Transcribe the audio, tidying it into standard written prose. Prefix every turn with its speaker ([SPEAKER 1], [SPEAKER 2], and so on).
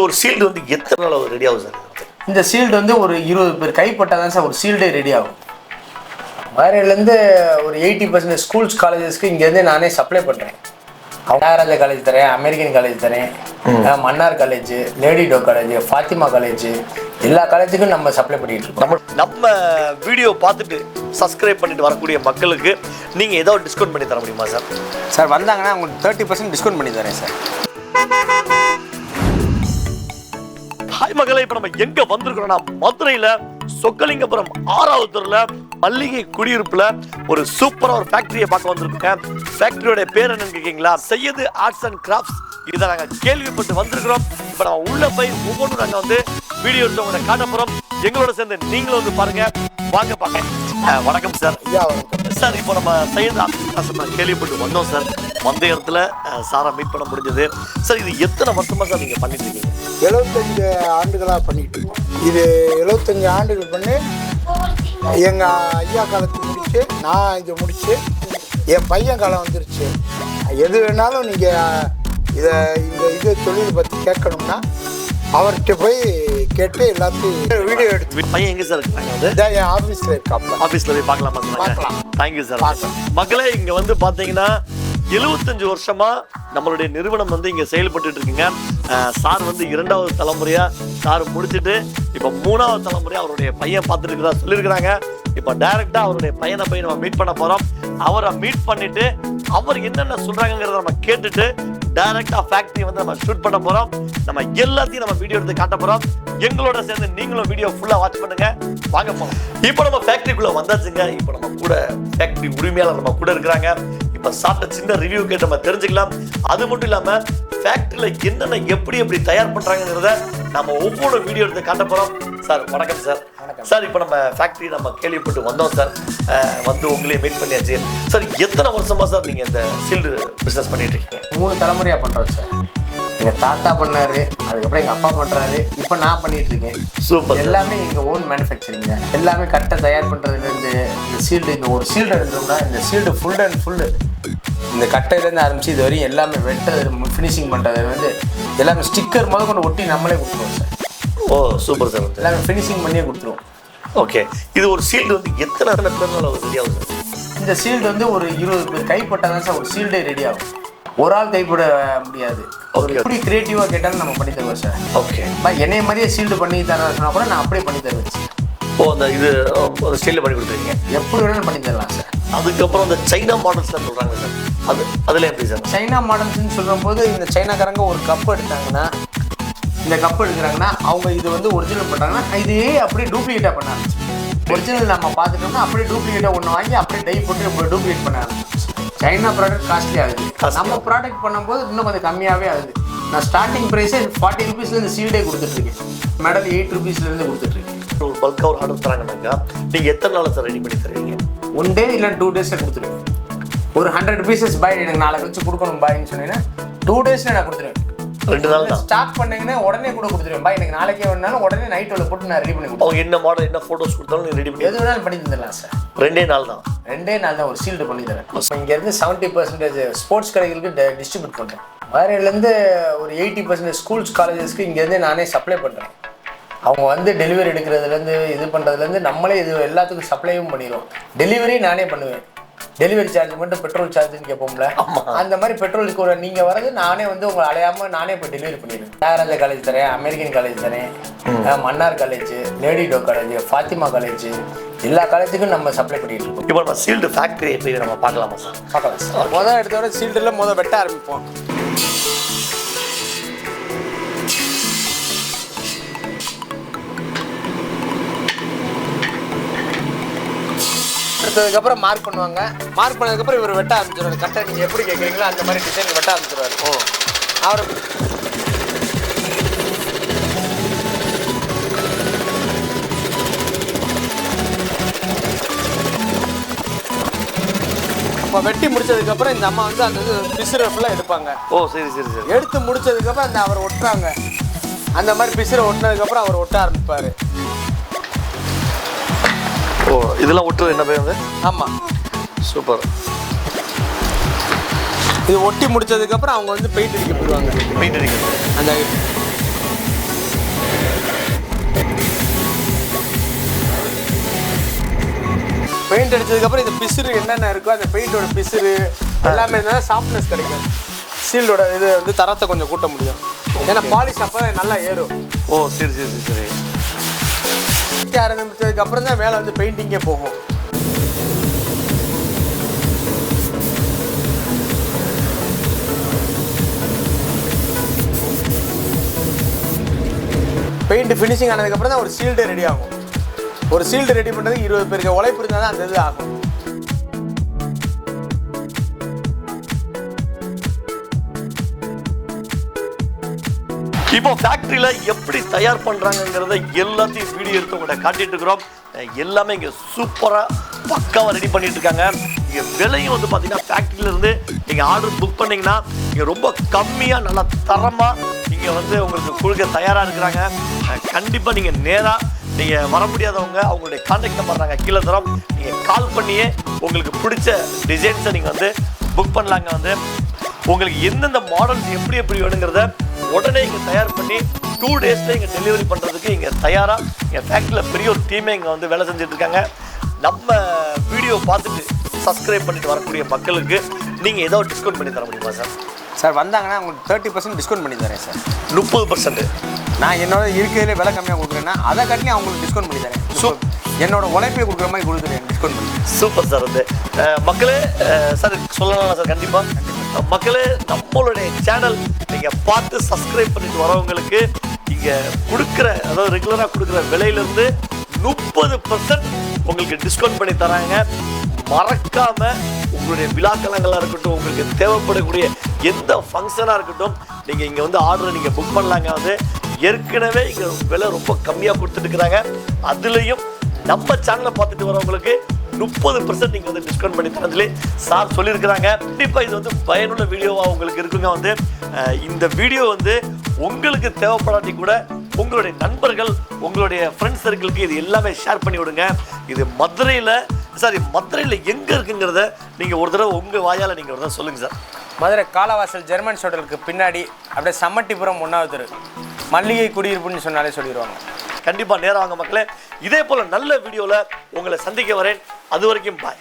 [SPEAKER 1] ஒரு சீல்டு வந்து எத்தனை நாள் ரெடி ஆகும் சார்?
[SPEAKER 2] இந்த சீல்டு வந்து ஒரு 20 பேர் கைப்பட்டால் தான் சார் ஒரு சீல்டே ரெடி ஆகும். மதுரையிலேருந்து ஒரு 80% ஸ்கூல்ஸ் காலேஜஸ்க்கு இங்கேருந்து நானே சப்ளை பண்ணுறேன். நாகராஜா காலேஜ் தரேன், அமெரிக்கன் காலேஜ் தரேன், Mannar college, Lady Doak college, Fatima college, எல்லா காலேஜுக்கும் நம்ம சப்ளை பண்ணிட்டு இருக்கோம்.
[SPEAKER 1] நம்ம வீடியோ பார்த்துட்டு சப்ஸ்கிரைப் பண்ணிட்டு வரக்கூடிய மக்களுக்கு நீங்கள் ஏதாவது டிஸ்கவுண்ட் பண்ணி தர முடியுமா சார்?
[SPEAKER 2] சார் வந்தாங்கன்னா உங்களுக்கு 30% டிஸ்கவுண்ட் பண்ணி தரேன் சார்.
[SPEAKER 1] ஹாய் மகளே, இப்போ நம்ம எங்கே வந்திருக்கிறோம்னா மதுரையில் சொக்கலிங்கபுரம் 6வது தெருவில் மல்லிகை குடியிருப்புல ஒரு சூப்பரா ஒரு ஃபேக்டரியை பார்க்க வந்திருக்கோம். ஃபேக்டரியோட பேர் என்னன்னு கேட்கீங்களா? Syed arts and crafts. இதை நாங்கள் கேள்விப்பட்டு வந்திருக்கிறோம். இப்போ நம்ம உள்ள போய் ஒவ்வொன்றும் நாங்கள் வந்து வீடியோ எடுத்து உங்களை காட்ட போகிறோம். எங்களோட சேர்ந்து நீங்களும் வந்து பாருங்க. வாங்க பார்க்க. வணக்கம் சார். சார், இப்போ நம்ம சையது ஆர்ட்ஸ் அண்ட் கிராஃப்ட்ஸ் கேள்விப்பட்டு வந்தோம் சார். வந்த இடத்துல சாரை மீட் பண்ண முடிஞ்சது. சார், இது எத்தனை வருஷமா சார் நீங்கள் பண்ணிட்டு இருக்கீங்க?
[SPEAKER 3] 75 ஆண்டுகளாக பண்ணிட்டு இருக்கோம். இது 75 ஆண்டுகள் பண்ணி எங்கள் ஐயா காலத்துக்கு முடிச்சு, நான் இதை முடிச்சு, என் பையன் காலம் வந்துருச்சு. எது வேணாலும் நீங்கள் இது தொழில் பற்றி கேட்கணும்னா அவர்கிட்ட போய் கேட்டு எல்லாத்தையும் வீடியோ எடுத்து.
[SPEAKER 1] பையன் எங்கே சார் இருக்காங்க?
[SPEAKER 3] என் ஆஃபீஸில் இருக்காப்பா.
[SPEAKER 1] ஆஃபீஸில் போய் பார்க்கலாமா?
[SPEAKER 3] பார்க்கலாம்.
[SPEAKER 1] Thank you sir. மக்களே, இங்கே வந்து பார்த்தீங்கன்னா 75 வருஷமா நம்மளுடைய நிறுவனம் வந்து இங்கே செயல்பட்டு இருக்குங்க. சார் வந்து 2வது தலைமுறையா சார் முடிச்சுட்டு இப்போ 3வது தலைமுறையா அவருடைய பையன் பார்த்துட்டு இருக்கிறதா சொல்லியிருக்கிறாங்க. இப்போ டைரக்டா அவருடைய பையனை போய் நம்ம மீட் பண்ண போறோம். அவரை மீட் பண்ணிட்டு அவர் என்னென்ன சொல்றாங்கிறத நம்ம கேட்டுட்டு டைரக்டா ஃபேக்டரி வந்து நம்ம ஷூட் பண்ண போறோம். நம்ம எல்லாத்தையும் நம்ம வீடியோ எடுத்து காட்ட போறோம். எங்களோட சேர்ந்து நீங்களும் வீடியோ ஃபுல்லா வாட்ச் பண்ணுங்க. வாங்க போகலாம். இப்போ நம்ம ஃபேக்டரிக்குள்ள வந்தாச்சுங்க. இப்போ நம்ம கூட ஃபேக்டரி உரிமையாளர் நம்ம கூட இருக்கிறாங்க. இப்போ சாப்பிட்ட சின்ன ரிவ்யூ கேட்டு நம்ம தெரிஞ்சுக்கலாம். அது மட்டும் இல்லாம ஃபேக்டரியில் என்னென்ன எப்படி தயார் பண்றாங்கிறத நம்ம ஒவ்வொரு வீடியோ எடுத்து காட்ட போறோம். சார் வணக்கம் சார். சார், இப்போ நம்ம ஃபேக்டரி நம்ம கேள்விப்பட்டு வந்தோம் சார். வந்து உங்களையும் மீட் பண்ணியாச்சு. சார், எத்தனை வருஷமா சார் நீங்கள் இந்த சீல்டு பிஸ்னஸ் பண்ணிட்டு இருக்கீங்க?
[SPEAKER 2] 3 தலைமுறையா பண்றோம் சார். எங்க தாத்தா பண்ணாரு, அதுக்கப்புறம் எங்க அப்பா பண்றாரு, இப்போ நான் பண்ணிட்டு இருக்கேன்.
[SPEAKER 1] சூப்பர்.
[SPEAKER 2] எல்லாமே எங்க ஓன் மேனுஃபேக்சரிங்க. எல்லாமே கட்டை தயார் பண்றதுலேருந்து இந்த சீல்டு, இந்த ஒரு சீல்டு எடுத்தோம்னா இந்த சீல்டு ஃபுல் அண்ட் ஃபுல்லு இந்த கட்டையிலேருந்து ஆரம்பிச்சு இது வரையும் எல்லாமே வெட்டது, ஃபினிஷிங் பண்ணுறது வந்து எல்லாமே ஸ்டிக்கர் முதல் கொண்டு ஒட்டி நம்மளே கொடுத்துருவோம் சார்.
[SPEAKER 1] ஓ சூப்பர் சார்.
[SPEAKER 2] எல்லாமே ஃபினிஷிங் பண்ணியே கொடுத்துருவோம்.
[SPEAKER 1] ஓகே, இது ஒரு சீல்டு வந்து எத்தனை பேர்னால ரெடி ஆகும் சார்?
[SPEAKER 2] இந்த சீல்டு வந்து ஒரு 20 பேர் கைப்பட்டால் தான் சார் ஒரு சீல்டே ரெடி ஆகும். ஒரு ஆள் கைப்பட முடியாது. எப்படி கிரியேட்டிவாக கேட்டாலும் நம்ம பண்ணி தருவோம் சார்.
[SPEAKER 1] ஓகே,
[SPEAKER 2] என்னைய மாதிரியே சீல்டு பண்ணி தரேன் சொன்னால் கூட நான் அப்படியே பண்ணி தருவேன் சார்.
[SPEAKER 1] ஓ, அந்த இது ஸ்டைலில் பண்ணி கொடுத்துருக்கீங்க?
[SPEAKER 2] எப்படி வேணாலும் பண்ணி தரலாம் சார்.
[SPEAKER 1] அதுக்கப்புறம் இந்த சைனா மாடல்ஸ்லாம் சொல்கிறாங்க சார், அதில் எப்படி சார்?
[SPEAKER 2] சைனா மாடல்ஸ்ன்னு சொல்லும்போது இந்த சைனாக்காரங்க ஒரு கப் எடுத்தாங்கன்னா, இந்த கப் எடுக்கிறாங்கன்னா அவங்க இது வந்து ஒரிஜினல் பண்ணுறாங்கன்னா இதையே அப்படியே டூப்ளிகேட்டாக பண்ண ஆரம்பிச்சு. ஒரிஜினல் நம்ம பார்த்துட்டோம்னா அப்படியே டூப்ளிகேட்டாக ஒன்று வாங்கி அப்படியே டை போட்டு டூப்ளிகேட் பண்ண ஆரம்பிச்சு. சைனா ப்ராடக்ட் காஸ்ட்லி ஆகுது. நம்ம ப்ராடக்ட் பண்ணும்போது இன்னும் கொஞ்சம் கம்மியாகவே ஆகுது. நான் ஸ்டார்டிங் ப்ரைஸே 40 ரூபீஸ்லேருந்து சீல்டே கொடுத்துட்ருக்கேன். மெடல் 8 ரூபீஸ்லேருந்து கொடுத்துட்ருக்கேன்.
[SPEAKER 1] ஒரு பல்காக ஒரு ஆர்டர் தராங்கன்னாக்கா நீங்கள் எத்தனை நாள் சார் ரெடி பண்ணி தருவீங்க?
[SPEAKER 2] 1 டே இல்லை 2 டேஸில் கொடுத்துருவேன். ஒரு 100 பீசஸ் பாய் எனக்கு நாளை கழிச்சு கொடுக்கணும் பாய்ன்னு சொன்னீங்கன்னா 2 டேஸில் நான் கொடுத்துருவேன்.
[SPEAKER 1] 2 நாள் தான்
[SPEAKER 2] ஸ்டார்ட் பண்ணீங்கன்னா உடனே கூட கொடுத்துருவேன். பாய் எனக்கு நாளைக்கே வேணாலும் உடனே நைட் உள்ள போட்டு நான் ரெடி பண்ணி கொடுப்பேன்.
[SPEAKER 1] அவங்க என்ன மாடல் என்ன ஃபோட்டோஸ் கொடுத்தாலும் நீங்கள் ரெடி பண்ணி
[SPEAKER 2] எது வேணாலும் பண்ணி தந்துடலாம் சார்.
[SPEAKER 1] 2 நாள் தான்.
[SPEAKER 2] 2 நாள் தான் ஒரு சீல்டு பண்ணி தரேன். இங்கேருந்து 70% ஸ்போர்ட்ஸ் கடைகளுக்கு டிஸ்ட்ரிபியூட் பண்ணுறேன். மதுரையிலேருந்து ஒரு 80% ஸ்கூல்ஸ் காலேஜஸ்க்கு இங்கேருந்து நானே சப்ளை பண்ணுறேன். அவங்க வந்து டெலிவரி எடுக்கிறதுலேருந்து இது பண்ணுறதுலேருந்து நம்மளே இது எல்லாத்துக்கும் சப்ளையும் பண்ணிடுவோம். டெலிவரி நானே பண்ணுவேன். டெலிவரி சார்ஜ் மட்டும் பெட்ரோல் சார்ஜ்னு கேட்போம்ல, அந்த மாதிரி பெட்ரோலுக்கு ஒரு நீங்கள் வரது நானே வந்து உங்களை அலையாமல் நானே இப்போ டெலிவரி பண்ணிடுவேன். நாகராஜா காலேஜ் தரேன், அமெரிக்கன் காலேஜ் தரேன், Mannar college, Lady Doak college, Fatima college, எல்லா காலேஜுக்கும் நம்ம சப்ளை பண்ணிட்டு இருக்கோம்.
[SPEAKER 1] இப்போ நம்ம சீல்டு ஃபேக்டரி எப்படி நம்ம பார்க்கலாமா சார்?
[SPEAKER 2] பார்க்கலாம் சார். மொதல் எடுத்தவரை சீல்டில் வெட்ட ஆரம்பிப்போம். எடுத்ததுக்கப்புறம் மார்க் பண்ணுவாங்க. மார்க் பண்ணதுக்கப்புறம் இவர் வெட்ட ஆரம்பிச்சிருவாரு. கரெக்டாக நீங்கள் எப்படி கேட்குறீங்களோ அந்த மாதிரி டிசைன் வெட்ட ஆரம்பிச்சிருவாரு. அவர் இப்போ வெட்டி முடிச்சதுக்கப்புறம் இந்த அம்மா வந்து அந்த பிசுரை ஃபுல்லாக எடுப்பாங்க.
[SPEAKER 1] ஓ சரி சரி சரி.
[SPEAKER 2] எடுத்து முடிச்சதுக்கப்புறம் அந்த அவர் ஒட்டுறாங்க. அந்த மாதிரி பிசுரை ஒட்டினதுக்கப்புறம் அவர் ஒட்ட ஆரம்பிப்பார்.
[SPEAKER 1] ஓ, இதெல்லாம் ஒட்டுறது என்ன பேர் வந்து?
[SPEAKER 2] ஆமாம்,
[SPEAKER 1] சூப்பர்.
[SPEAKER 2] இது ஒட்டி முடிச்சதுக்கப்புறம் அவங்க வந்து பெயிண்ட் அடிக்க போடுவாங்க.
[SPEAKER 1] பெயிண்ட் அடிக்க
[SPEAKER 2] அந்த பெயிண்ட் அடிச்சதுக்கப்புறம் இது பிசுறு என்னென்ன இருக்கோ அந்த பெயிண்டோட பிசுறு எல்லாமே இருந்தால் சாஃப்ட்னஸ் கிடைக்கும். சீல்டோட இது வந்து தரத்தை கொஞ்சம் கூட்ட முடியும். ஏன்னா பாலிஷ் அப்போ நல்லா ஏறும்.
[SPEAKER 1] ஓ சரி சரி சரி.
[SPEAKER 2] ஆரம்பிச்சதுக்கு அப்புறம் தான் மேலே வந்து பெயிண்டிங்கே போகும். பெயிண்ட் ஃபினிஷிங் ஆனதுக்கப்புறம் தான் ஒரு சீல்டு ரெடி ஆகும். ஒரு சீல்டு ரெடி பண்ணுறதுக்கு 20 பேருக்கு உழைப்பு இருந்தால் தான் அந்த இது ஆகும்.
[SPEAKER 1] இப்போ ஃபேக்டரியில எப்படி தயார் பண்றாங்கங்கிறத எல்லாத்தையும் வீடியோ எடுத்து உங்கள்கிட்ட காட்டிட்டு இருக்கிறோம். எல்லாமே இங்க சூப்பரா பக்காவா ரெடி பண்ணிட்டு இருக்காங்க. இங்க விலையும் வந்து பாத்தீங்கன்னா ஃபேக்டரியில இருந்து நீங்க ஆர்டர் புக் பண்ணீங்கன்னா இங்க ரொம்ப கம்மியா நல்லா தரமா இங்க வந்து உங்களுக்கு கொடுக்க தயாரா இருக்கிறாங்க. கண்டிப்பா நீங்க நேரா நீங்க வர முடியாதவங்க அவங்களுடைய கான்டாக்ட் நம்பர் நாங்கள் கீழே தரோம். நீங்க கால் பண்ணியே உங்களுக்கு பிடிச்ச டிசைன்ஸை நீங்க வந்து புக் பண்ணலாங்க. வந்து உங்களுக்கு எந்தெந்த மாடல்ஸ் எப்படி எப்படி வேணுங்கிறத உடனே இங்கே தயார் பண்ணி 2 டேஸில் இங்கே டெலிவரி பண்ணுறதுக்கு இங்கே தயாராக எங்கள் ஃபேக்ட்ரியில் பெரிய ஒரு டீமே இங்கே வந்து வேலை செஞ்சுட்டு இருக்காங்க. நம்ம வீடியோ பார்த்துட்டு சப்ஸ்கிரைப் பண்ணிட்டு வரக்கூடிய மக்களுக்கு நீங்கள் ஏதோ டிஸ்கவுண்ட் பண்ணி தர முடியுமா சார்?
[SPEAKER 2] சார் வந்தாங்கன்னா உங்களுக்கு 30% டிஸ்கவுண்ட் பண்ணி தரேன் சார்.
[SPEAKER 1] 30%?
[SPEAKER 2] நான் என்னோட இருக்கையிலே விலை கம்மியாக கொடுக்குறேன்னா அதை காட்டி அவங்களுக்கு டிஸ்கவுண்ட் பண்ணி தரேன். என்னோட உழைப்பை கொடுக்குற மாதிரி கொடுத்துருவேன் டிஸ்கவுண்ட் பண்ணி.
[SPEAKER 1] Super sir. வந்து மக்களே சார் சொல்லலாம் சார். கண்டிப்பாக மக்களே நம்மளுடைய சேனல் நீங்கள் பார்த்து சப்ஸ்கிரைப் பண்ணிட்டு வரவங்களுக்கு இங்கே கொடுக்குற அதாவது ரெகுலராக கொடுக்குற விலையிலேருந்து 30% உங்களுக்கு டிஸ்கவுண்ட் பண்ணி தராங்க. மறக்காம உங்களுடைய விழாக்கலங்களாக இருக்கட்டும், உங்களுக்கு தேவைப்படக்கூடிய எந்த ஃபங்க்ஷனாக இருக்கட்டும், நீங்கள் இங்கே வந்து ஆர்டரை நீங்கள் புக் பண்ணலாங்க. வந்து ஏற்கனவே இங்கே விலை ரொம்ப கம்மியாக கொடுத்துட்டு இருக்கிறாங்க. அதுலேயும் நம்ம சேனலை பார்த்துட்டு வரவங்களுக்கு 30% நீங்கள் வந்து டிஸ்கவுண்ட் பண்ணி தரதுலே சார் சொல்லியிருக்கிறாங்க. கண்டிப்பாக இது வந்து பயனுள்ள வீடியோவாக உங்களுக்கு இருக்குங்க. வந்து இந்த வீடியோ வந்து உங்களுக்கு தேவைப்படாட்டி கூட உங்களுடைய நண்பர்கள் உங்களுடைய ஃப்ரெண்ட்ஸ் சர்க்கிளுக்கு இது எல்லாமே ஷேர் பண்ணி விடுங்க. இது மதுரையில் எங்கே இருக்குங்கிறத நீங்கள் ஒரு தடவை உங்கள் வாயால் நீங்கள் ஒரு தடவை சொல்லுங்கள் சார்.
[SPEAKER 2] மதுரை காலவாசல் ஜெர்மன் ஹோட்டலுக்கு பின்னாடி அப்படியே சம்மட்டிபுரம் 1வது தெரு மல்லிகை குடியிருப்புன்னு சொன்னாலே சொல்லிடுவாங்க.
[SPEAKER 1] கண்டிப்பாக நேரம் வாங்க மக்களே. இதே போல் நல்ல வீடியோவில் உங்களை சந்திக்க வரேன். அது வரைக்கும் பாய்.